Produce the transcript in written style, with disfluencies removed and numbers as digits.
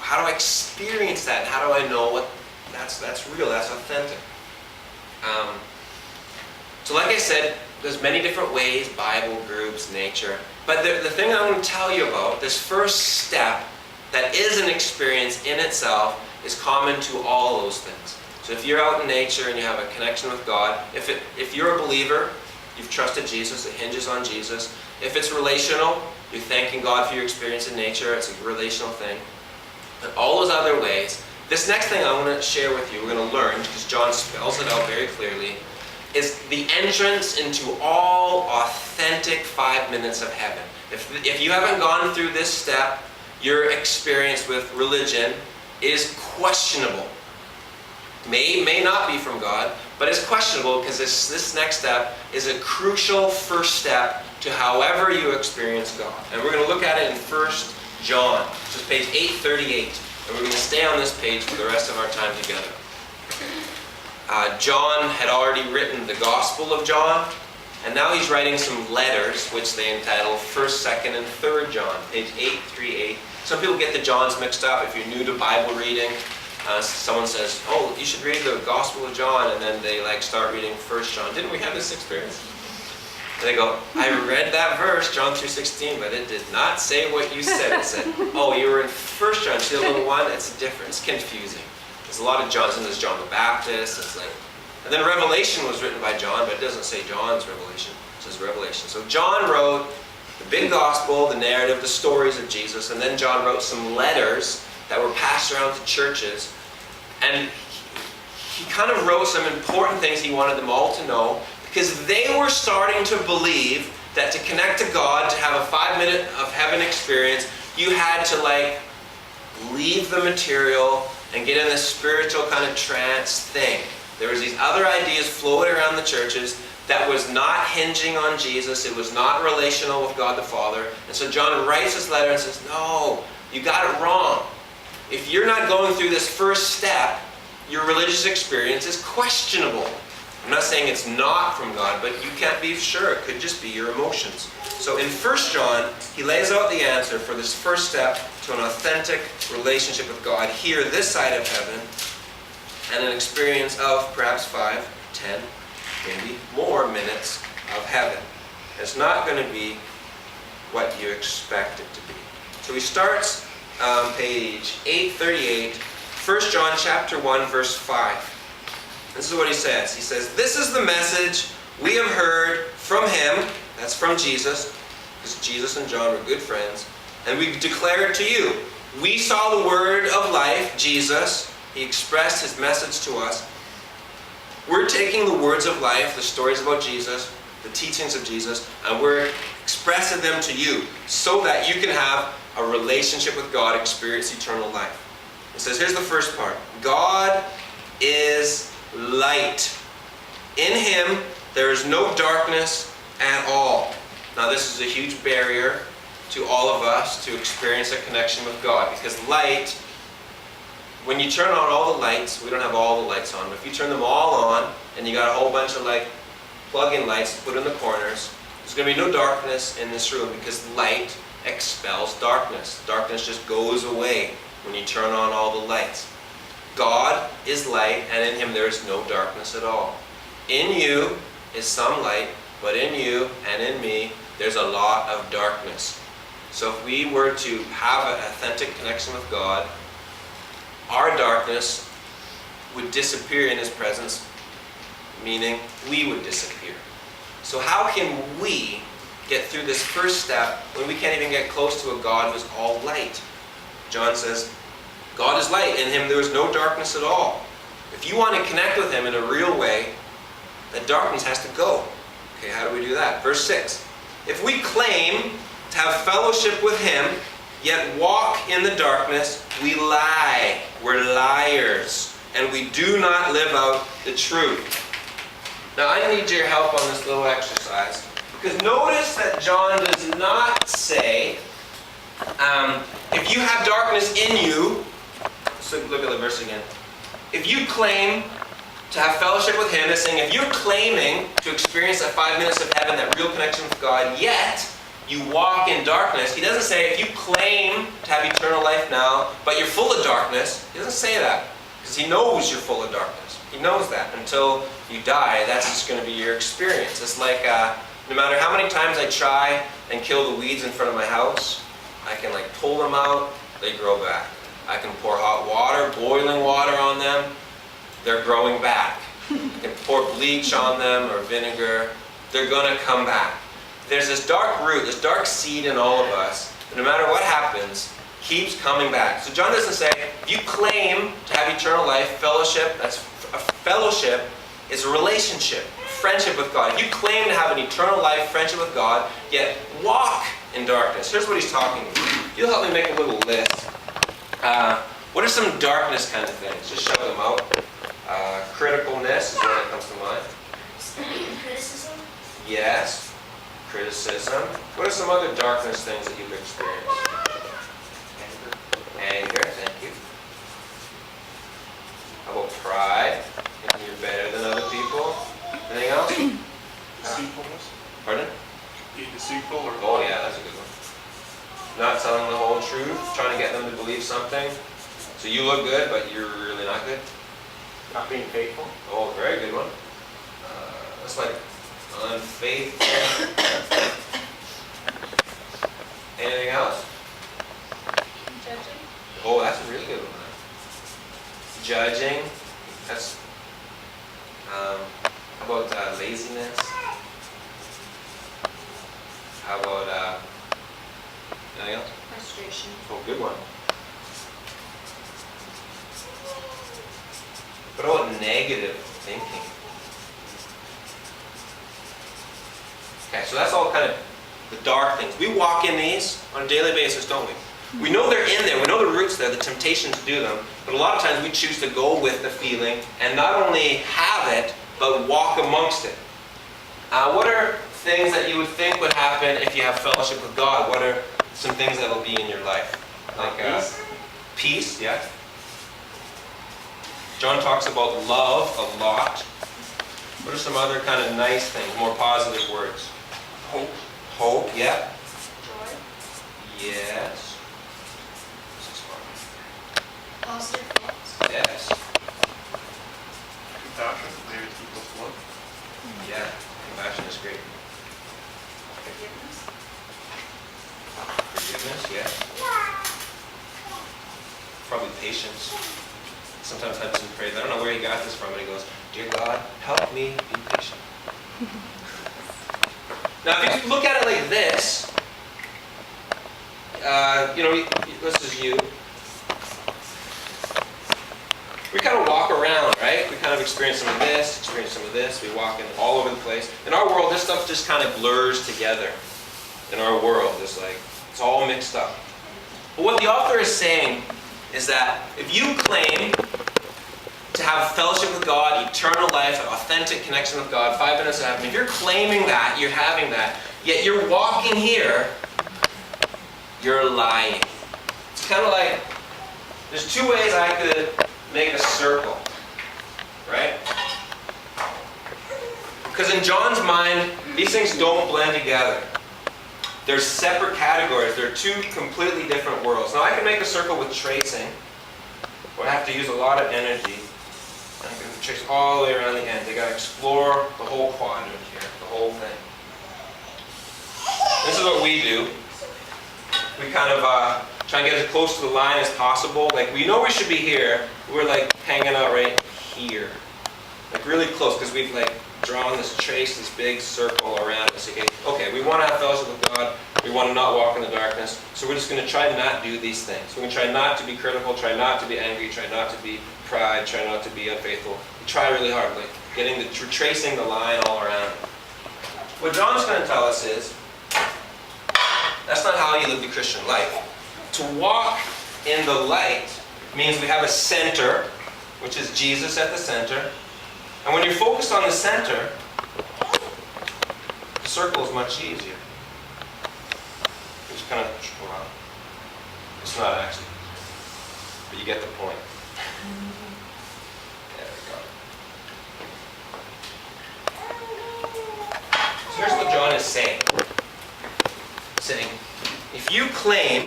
how do I experience that? How do I know what that's real, that's authentic? So like I said, there's many different ways, Bible, groups, nature. But the thing I want to tell you about, this first step that is an experience in itself, is common to all those things. So if you're out in nature and you have a connection with God, if you're a believer, you've trusted Jesus, it hinges on Jesus. If it's relational, you're thanking God for your experience in nature, it's a relational thing. But all those other ways, this next thing I want to share with you, we're going to learn, because John spells it out very clearly, is the entrance into all authentic 5 minutes of heaven. If you haven't gone through this step, your experience with religion is questionable. May not be from God, but it's questionable because this next step is a crucial first step to however you experience God. And we're going to look at it in 1 John, which is page 838. And we're going to stay on this page for the rest of our time together. John had already written the Gospel of John, and now he's writing some letters, which they entitle 1st, 2nd, and 3rd John, page 838. Some people get the Johns mixed up if you're new to Bible reading. Someone says, oh, you should read the Gospel of John, and then they start reading 1 John. Didn't we have this experience? And they go, I read that verse, John 3:16, but it did not say what you said. It said, oh, you were in 1 John, see the little one? It's different, it's confusing. There's a lot of Johns, and there's John the Baptist, and then Revelation was written by John, but it doesn't say John's Revelation, it says Revelation. So John wrote the big gospel, the narrative, the stories of Jesus, and then John wrote some letters that were passed around to churches, and he kind of wrote some important things he wanted them all to know, because they were starting to believe that to connect to God, to have a 5 minute of heaven experience, you had to leave the material and get in this spiritual kind of trance thing. There was these other ideas floating around the churches that was not hinging on Jesus. It was not relational with God the Father. And so John writes this letter and says, no, you got it wrong. If you're not going through this first step, your religious experience is questionable. I'm not saying it's not from God, but you can't be sure. It could just be your emotions. So in 1 John, he lays out the answer for this first step to an authentic relationship with God here, this side of heaven, and an experience of perhaps 5, 10, maybe more minutes of heaven. It's not going to be what you expect it to be. So he starts page 838, 1 John chapter 1, verse 5. This is what he says. He says, this is the message we have heard from him, that's from Jesus, because Jesus and John were good friends, and we declare it to you. We saw the word of life, Jesus. He expressed his message to us. We're taking the words of life, the stories about Jesus, the teachings of Jesus, and we're expressing them to you so that you can have a relationship with God, experience eternal life. It says, here's the first part. God is light. In him there is no darkness at all. Now this is a huge barrier to all of us to experience a connection with God, because light, when you turn on all the lights, we don't have all the lights on, but if you turn them all on and you got a whole bunch of plug-in lights to put in the corners, there's going to be no darkness in this room, because light expels darkness. Darkness just goes away when you turn on all the lights. God is light, and in him there is no darkness at all. In you is some light, but in you and in me there's a lot of darkness. So if we were to have an authentic connection with God, our darkness would disappear in his presence, meaning we would disappear. So how can we get through this first step when we can't even get close to a God who's all light? John says, God is light, in him there is no darkness at all. If you want to connect with him in a real way, that darkness has to go. Okay, how do we do that? Verse 6. If we claim to have fellowship with him, yet walk in the darkness, we lie. We're liars, and we do not live out the truth. Now I need your help on this little exercise, because notice that John does not say, if you have darkness in you, so look at the verse again. If you claim to have fellowship with him, it's saying if you're claiming to experience that 5 minutes of heaven, that real connection with God, yet you walk in darkness, he doesn't say if you claim to have eternal life now, but you're full of darkness, he doesn't say that. Because he knows you're full of darkness. He knows that. Until you die, that's just going to be your experience. It's like no matter how many times I try and kill the weeds in front of my house, I can like pull them out, they grow back. I can pour hot water, boiling water on them, they're growing back. I can pour bleach on them or vinegar, they're going to come back. There's this dark root, this dark seed in all of us, that no matter what happens, keeps coming back. So John doesn't say, if you claim to have eternal life, fellowship, fellowship is a relationship, friendship with God. If you claim to have an eternal life, friendship with God, yet walk in darkness. Here's what he's talking about. You'll help me make a little list. What are some darkness kind of things? Just shout them out. Criticalness is one that comes to mind. Criticism? Yes. Criticism. What are some other darkness things that you've experienced? Anger, thank you. How about pride? Thinking you're better than other people? Anything else? Deceitfulness? Pardon? Being deceitful or... Oh yeah, that's a good one. Not telling the whole truth, trying to get them to believe something. So you look good, but you're really not good. Not being faithful. Oh, very good one. That's like unfaithful. Anything else? Judging? Oh, that's a really good one. Judging. That's. How about laziness? How about anything else? Frustration. Oh, good one. What about negative thinking? Okay, so that's all kind of the dark things. We walk in these on a daily basis, don't we? We know they're in there. We know the roots there, the temptation to do them. But a lot of times we choose to go with the feeling and not only have it, but walk amongst it. What are things that you would think would happen if you have fellowship with God? What are some things that will be in your life? Like peace, yeah. John talks about love a lot. What are some other kind of nice things, more positive words? Hope. Hope, yeah. Joy. Yes. Positive thoughts. Yes. Compassion. Maybe it's equals to love. Yeah. Compassion is great. Forgiveness. Forgiveness, yeah. Probably patience. Sometimes Hudson prays. I don't know where he got this from, but he goes, "Dear God, help me be patient." Now, if you look at it like this, this is you. We kind of walk around, right? We kind of experience some of this, experience some of this. We walk in all over the place. In our world, this stuff just kind of blurs together. In our world, it's all mixed up. But what the author is saying is that if you claim to have fellowship with God, eternal life, an authentic connection with God, 5 minutes of heaven, if you're claiming that, you're having that, yet you're walking here, you're lying. It's kind of like, there's 2 ways I could make a circle, right? Because in John's mind, these things don't blend together. They're separate categories. They're 2 completely different worlds. Now I can make a circle with tracing, but I have to use a lot of energy. I can trace all the way around the end. They got to explore the whole quadrant here, the whole thing. This is what we do. We kind of try and get as close to the line as possible. Like, we know we should be here. We're like hanging out right here. Like really close, because we've like drawn this trace, this big circle around us. Okay, we want to have fellowship with God. We want to not walk in the darkness. So we're just going to try to not do these things. We're going to try not to be critical, try not to be angry, try not to be pride, try not to be unfaithful. We try really hard, like tracing the line all around. What John's going to tell us is, that's not how you live the Christian life. To walk in the light means we have a center, which is Jesus at the center. And when you're focused on the center, the circle is much easier. It's kind of, well, it's not actually, but you get the point. There we go. So here's what John is saying. saying, if you claim